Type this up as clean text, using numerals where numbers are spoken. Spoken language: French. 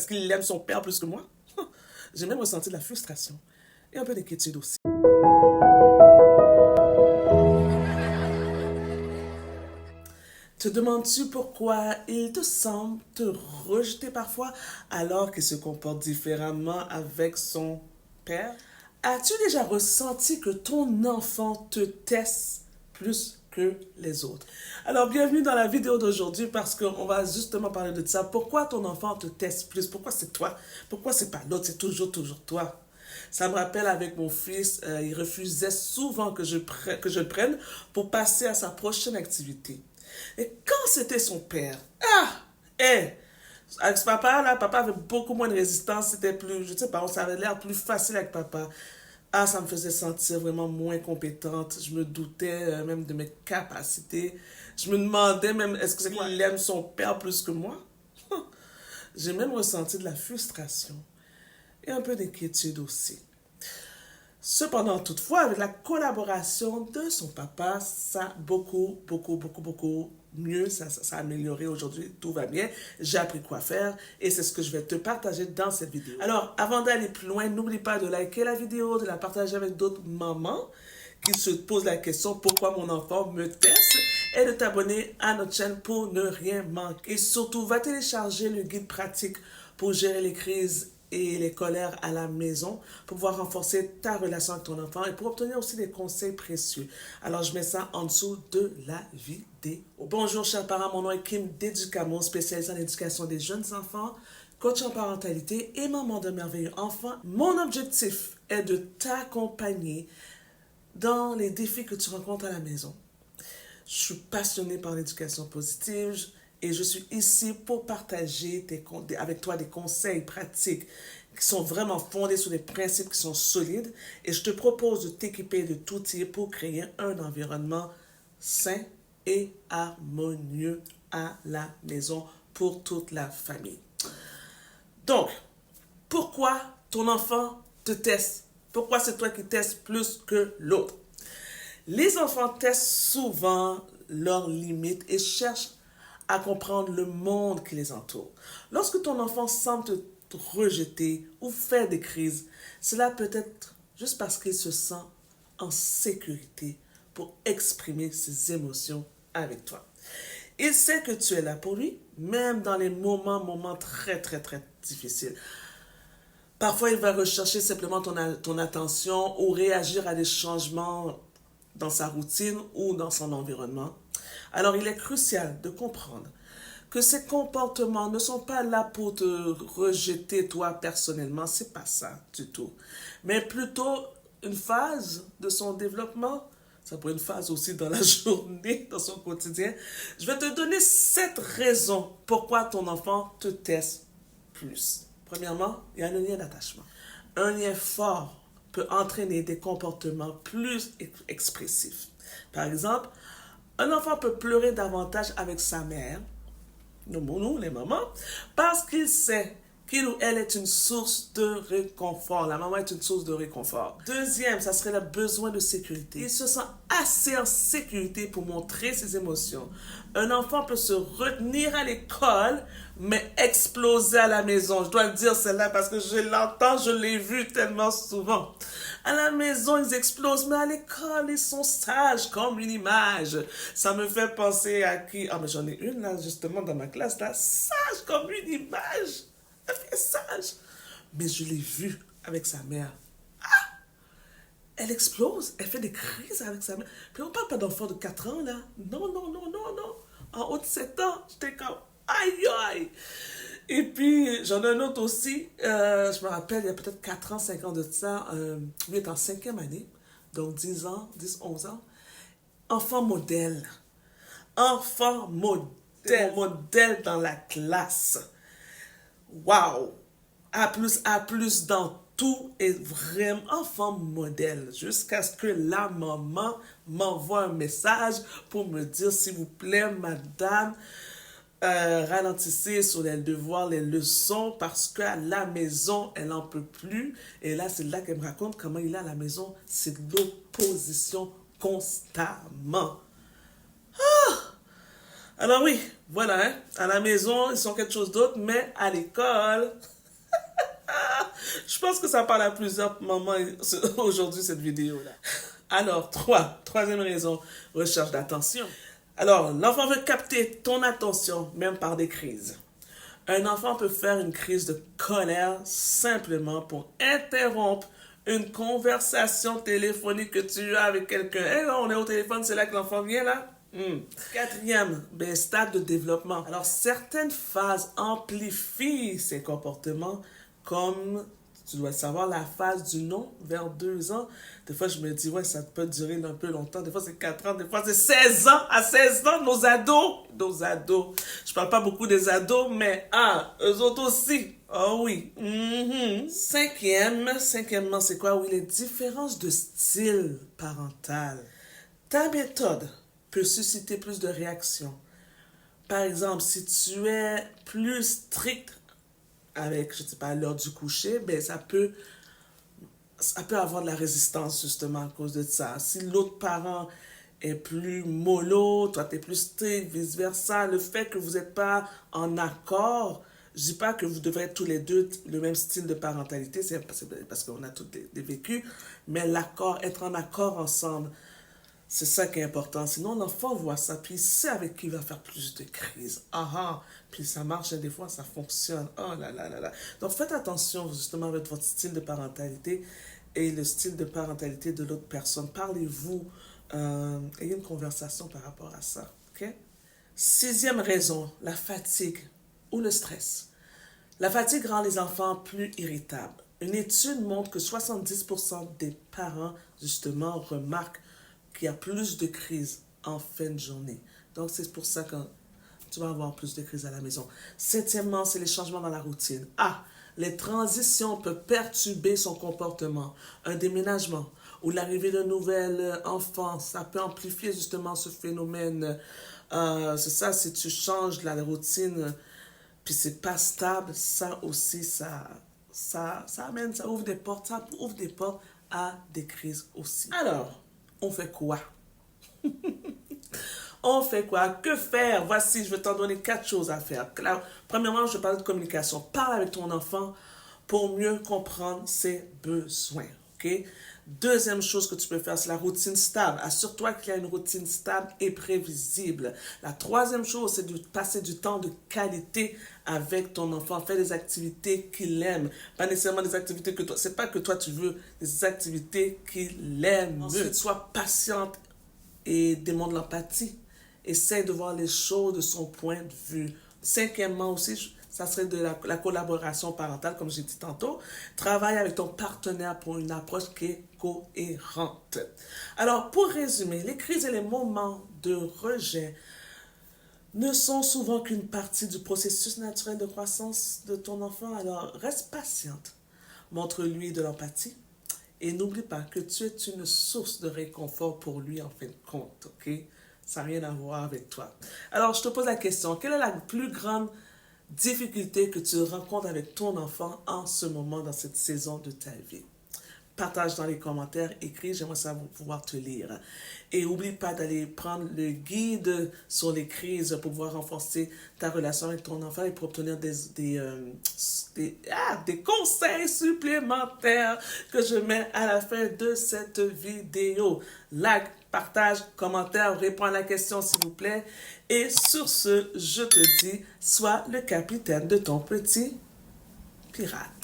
Est-ce qu'il aime son père plus que moi? J'ai même ressenti de la frustration et un peu d'inquiétude aussi. Te demandes-tu pourquoi il te semble te rejeter parfois alors qu'il se comporte différemment avec son père? As-tu déjà ressenti que ton enfant te teste plus que les autres? Alors, bienvenue dans la vidéo d'aujourd'hui parce qu'on va justement parler de ça. Pourquoi ton enfant te teste plus? Pourquoi c'est toi? Pourquoi c'est pas l'autre? C'est toujours toi. Ça me rappelle avec mon fils, il refusait souvent que je le prenne pour passer à sa prochaine activité. Et quand c'était son père, avec ce papa, là, papa avait beaucoup moins de résistance, c'était plus, je sais pas, ça avait l'air plus facile avec papa. Ça me faisait sentir vraiment moins compétente. Je me doutais même de mes capacités. Je me demandais même, est-ce que c'est qu'il aime son père plus que moi? J'ai même ressenti de la frustration et un peu d'inquiétude aussi. Cependant, toutefois, avec la collaboration de son papa, ça a beaucoup mieux, ça a amélioré aujourd'hui, tout va bien. J'ai appris quoi faire et c'est ce que je vais te partager dans cette vidéo. Alors, avant d'aller plus loin, n'oublie pas de liker la vidéo, de la partager avec d'autres mamans qui se posent la question pourquoi mon enfant me teste et de t'abonner à notre chaîne pour ne rien manquer. Et surtout, va télécharger le guide pratique pour gérer les crises et les colères à la maison pour pouvoir renforcer ta relation avec ton enfant et pour obtenir aussi des conseils précieux. Alors, je mets ça en dessous de la vidéo. Bonjour, chers parents. Mon nom est Kim d'Éducamo, spécialisée en éducation des jeunes enfants, coach en parentalité et maman de merveilleux enfants. Mon objectif est de t'accompagner dans les défis que tu rencontres à la maison. Je suis passionnée par l'éducation positive et je suis ici pour partager avec toi des conseils pratiques qui sont vraiment fondés sur des principes qui sont solides et je te propose de t'équiper de tout outils pour créer un environnement sain et harmonieux à la maison pour toute la famille. Donc, pourquoi ton enfant te teste? Pourquoi c'est toi qui testes plus que l'autre? Les enfants testent souvent leurs limites et cherchent à comprendre le monde qui les entoure. Lorsque ton enfant semble te rejeter ou faire des crises, cela peut être juste parce qu'il se sent en sécurité pour exprimer ses émotions avec toi. Il sait que tu es là pour lui, même dans les moments très difficiles. Parfois, il va rechercher simplement ton attention ou réagir à des changements dans sa routine ou dans son environnement. Alors, il est crucial de comprendre que ces comportements ne sont pas là pour te rejeter toi personnellement, c'est pas ça du tout, mais plutôt une phase de son développement. Ça peut être une phase aussi dans la journée, dans son quotidien. Je vais te donner 7 raisons pourquoi ton enfant te teste plus. Premièrement, il y a un lien d'attachement. Un lien fort peut entraîner des comportements plus expressifs. Par exemple, un enfant peut pleurer davantage avec sa mère, nous les mamans, parce qu'il sait qu'il ou elle est une source de réconfort. La maman est une source de réconfort. Deuxième, ça serait le besoin de sécurité. Il se sent assez en sécurité pour montrer ses émotions. Un enfant peut se retenir à l'école, mais exploser à la maison. Je dois le dire celle-là parce que je l'entends, je l'ai vu tellement souvent. À la maison, ils explosent, mais à l'école, ils sont sages comme une image. Ça me fait penser à qui? Mais j'en ai une là, justement, dans ma classe, là, sage comme une image. Elle est sage. Mais je l'ai vue avec sa mère. Elle explose, elle fait des crises avec sa mère. Puis on parle pas d'enfant de 4 ans, là. Non. En haut de 7 ans, j'étais comme, aïe. Et puis, j'en ai un autre aussi. Je me rappelle, il y a peut-être 4 ans, 5 ans de ça. Lui est en 5e année. Donc 10 ans, 11 ans. Enfant modèle. Modèle dans la classe. Waouh! A plus dans tout est vraiment enfant modèle. Jusqu'à ce que la maman m'envoie un message pour me dire, s'il vous plaît, madame, ralentissez sur les devoirs, les leçons, parce qu'à la maison, elle n'en peut plus. Et là, c'est là qu'elle me raconte comment il est à la maison. C'est de l'opposition constamment. Alors oui, voilà, hein. À la maison, ils sont quelque chose d'autre, mais à l'école, je pense que ça parle à plusieurs mamans aujourd'hui, cette vidéo-là. Alors, troisième raison, recherche d'attention. Alors, l'enfant veut capter ton attention, même par des crises. Un enfant peut faire une crise de colère simplement pour interrompre une conversation téléphonique que tu as avec quelqu'un. Hey, on est au téléphone, c'est là que l'enfant vient, là. Quatrième, stade de développement. Alors, certaines phases amplifient ces comportements, comme tu dois savoir la phase du non vers 2 ans. Des fois, je me dis, ouais, ça peut durer un peu longtemps. Des fois, c'est 4 ans, des fois, c'est 16 ans. À 16 ans, nos ados. Je parle pas beaucoup des ados, mais eux autres aussi. Oh oui. Cinquièmement, c'est quoi? Oui, les différences de style parental. Ta méthode peut susciter plus de réactions. Par exemple, si tu es plus strict avec, je ne sais pas, l'heure du coucher, ça peut avoir de la résistance justement à cause de ça. Si l'autre parent est plus mollo, toi tu es plus strict, vice-versa, le fait que vous n'êtes pas en accord, je dis pas que vous devrez être tous les deux le même style de parentalité, c'est parce qu'on a tous des vécus, mais être en accord ensemble, c'est ça qui est important. Sinon, l'enfant voit ça, puis il sait avec qui il va faire plus de crises. Puis ça marche, et des fois, ça fonctionne. Oh là là là là. Donc, faites attention justement avec votre style de parentalité et le style de parentalité de l'autre personne. Parlez-vous, ayez une conversation par rapport à ça. OK? Sixième raison, la fatigue ou le stress. La fatigue rend les enfants plus irritables. Une étude montre que 70% des parents, justement, remarquent qu'il y a plus de crises en fin de journée. Donc, c'est pour ça que tu vas avoir plus de crises à la maison. Septièmement, c'est les changements dans la routine. Les transitions peuvent perturber son comportement. Un déménagement ou l'arrivée d'un nouvel enfant, ça peut amplifier justement ce phénomène. C'est ça, si tu changes la routine, puis c'est pas stable, ça aussi, ça amène, ça ouvre des portes à des crises aussi. Alors, on fait quoi? On fait quoi? Que faire? Voici, je vais t'en donner 4 choses à faire. Alors, premièrement, je parle de communication. Parle avec ton enfant pour mieux comprendre ses besoins. OK? Deuxième chose que tu peux faire, c'est la routine stable. Assure-toi qu'il y a une routine stable et prévisible. La troisième chose, c'est de passer du temps de qualité avec ton enfant. Fais des activités qu'il aime. Pas nécessairement des activités que toi, c'est pas que toi tu veux, des activités qu'il aime. Ensuite, sois patiente et demande l'empathie. Essaie de voir les choses de son point de vue. Cinquièmement aussi, ça serait de la collaboration parentale, comme j'ai dit tantôt. Travaille avec ton partenaire pour une approche qui est cohérente. Alors, pour résumer, les crises et les moments de rejet ne sont souvent qu'une partie du processus naturel de croissance de ton enfant. Alors, reste patiente. Montre-lui de l'empathie. Et n'oublie pas que tu es une source de réconfort pour lui en fin de compte, ok? Ça n'a rien à voir avec toi. Alors, je te pose la question, quelle est la plus grande difficulté que tu rencontres avec ton enfant en ce moment, dans cette saison de ta vie? Partage dans les commentaires, écris, j'aimerais savoir pouvoir te lire. Et n'oublie pas d'aller prendre le guide sur les crises pour pouvoir renforcer ta relation avec ton enfant et pour obtenir des conseils supplémentaires que je mets à la fin de cette vidéo. Like, partage, commentaire, réponds à la question s'il vous plaît. Et sur ce, je te dis, sois le capitaine de ton petit pirate.